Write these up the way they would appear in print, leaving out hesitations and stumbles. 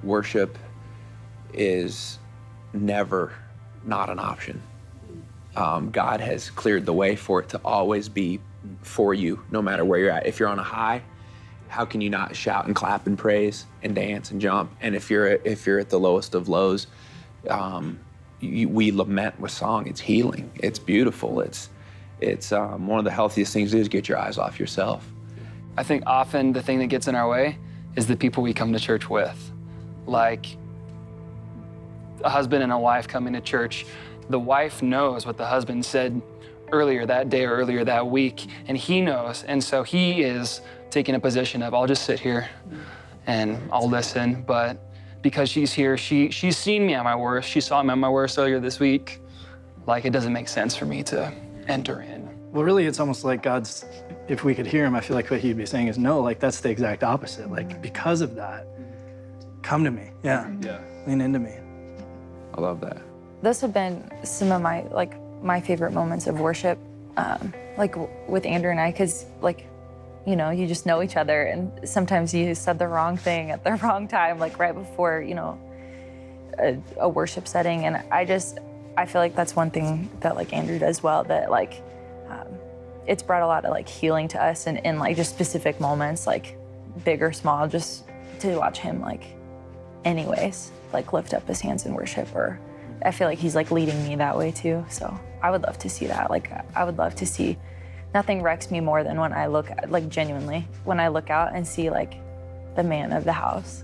worship is never not an option. God has cleared the way for it to always be for you, no matter where you're at. If you're on a high, how can you not shout and clap and praise and dance and jump? And if you're at the lowest of lows, we lament with song. It's healing. It's beautiful. It's one of the healthiest things to do is get your eyes off yourself. I think often the thing that gets in our way is the people we come to church with. Like a husband and a wife coming to church, the wife knows what the husband said earlier that day or earlier that week, and he knows. And so he is taking a position of, I'll just sit here and I'll listen. But because she's here, she's seen me at my worst. She saw me at my worst earlier this week. Like, it doesn't make sense for me to enter in. Well, really, it's almost like God's, if we could hear him, I feel like what he'd be saying is, no, like, that's the exact opposite. Like, because of that, come to me. Yeah. Lean into me. I love that. Those have been some of my favorite moments of worship, like with Andrew and I, because you just know each other, and sometimes you said the wrong thing at the wrong time, like right before, a worship setting. And I feel like that's one thing that like Andrew does well, that it's brought a lot of healing to us in like just specific moments, like big or small, just to watch him anyways, lift up his hands in worship. Or I feel like he's leading me that way too. So I would love to see that. I would love to see, nothing wrecks me more than when I look, genuinely, when I look out and see the man of the house,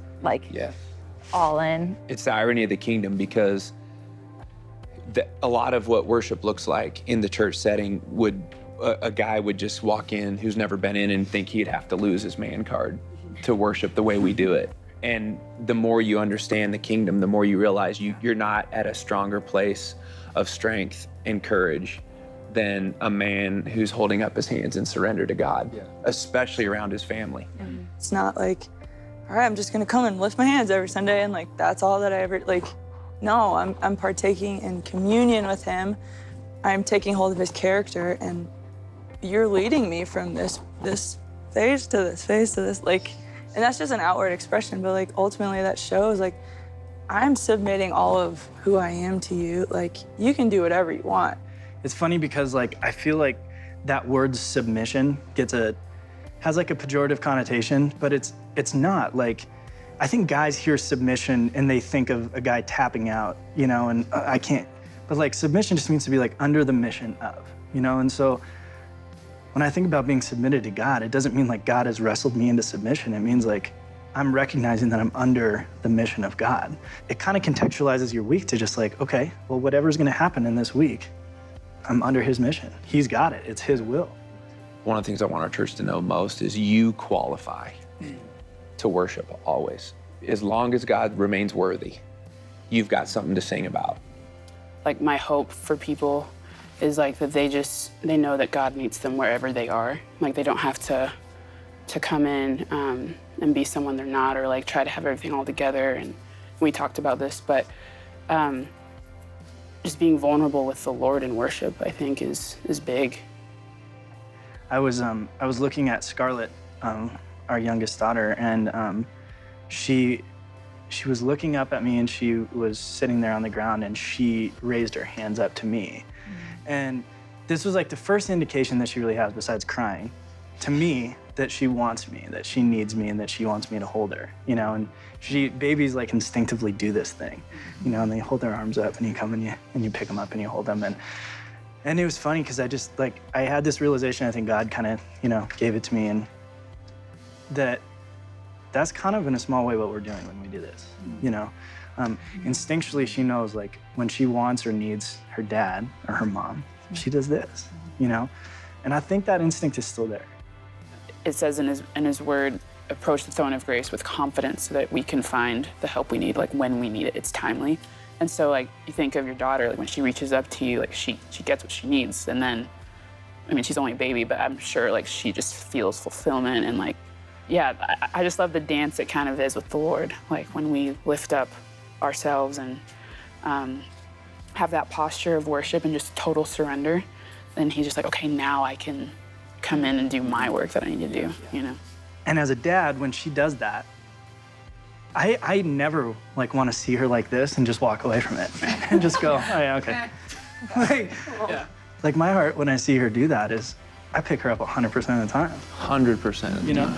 all in. It's the irony of the kingdom, because a lot of what worship looks like in the church setting a guy would just walk in who's never been in and think he'd have to lose his man card to worship the way we do it. And the more you understand the kingdom, the more you realize you're not at a stronger place of strength and courage than a man who's holding up his hands in surrender to God, especially around his family. It's not all right, I'm just gonna come and lift my hands every Sunday and that's all that I ever, no, I'm partaking in communion with him. I'm taking hold of his character, and you're leading me from this phase to this phase to this, and that's just an outward expression, but ultimately that shows I'm submitting all of who I am to you. You can do whatever you want. It's funny because I feel like that word submission has a pejorative connotation, but it's not. I think guys hear submission and they think of a guy tapping out, and I can't, but submission just means to be under the mission of, and so when I think about being submitted to God, it doesn't mean God has wrestled me into submission. It means I'm recognizing that I'm under the mission of God. It kind of contextualizes your week to just okay, well, whatever's gonna happen in this week, I'm under his mission. He's got it, it's his will. One of the things I want our church to know most is you qualify to worship always. As long as God remains worthy, you've got something to sing about. My hope for people is that they know that God meets them wherever they are. They don't have to come in and be someone they're not, or try to have everything all together. And we talked about this, but just being vulnerable with the Lord in worship, I think, is big. I was looking at Scarlett, our youngest daughter, and she was looking up at me, and she was sitting there on the ground, and she raised her hands up to me. And this was the first indication that she really has, besides crying, to me, that she wants me, that she needs me, and that she wants me to hold her, and babies instinctively do this thing, and they hold their arms up, and you come and you pick them up and you hold them. And it was funny because I had this realization, I think God kind of, gave it to me, and that's kind of in a small way what we're doing when we do this, Instinctually, she knows when she wants or needs her dad or her mom, she does this, And I think that instinct is still there. It says in his word, approach the throne of grace with confidence so that we can find the help we need, when we need it. It's timely. And so you think of your daughter, when she reaches up to you, she gets what she needs. And then, she's only a baby, but I'm sure she just feels fulfillment. And I just love the dance it kind of is with the Lord. When we lift up ourselves and have that posture of worship and just total surrender, then he's just okay, now I can come in and do my work that I need to do, And as a dad, when she does that, I never like want to see her like this and just walk away from it and just go, oh yeah, okay. Like my heart when I see her do that is I pick her up 100% of the time. 100%. You know?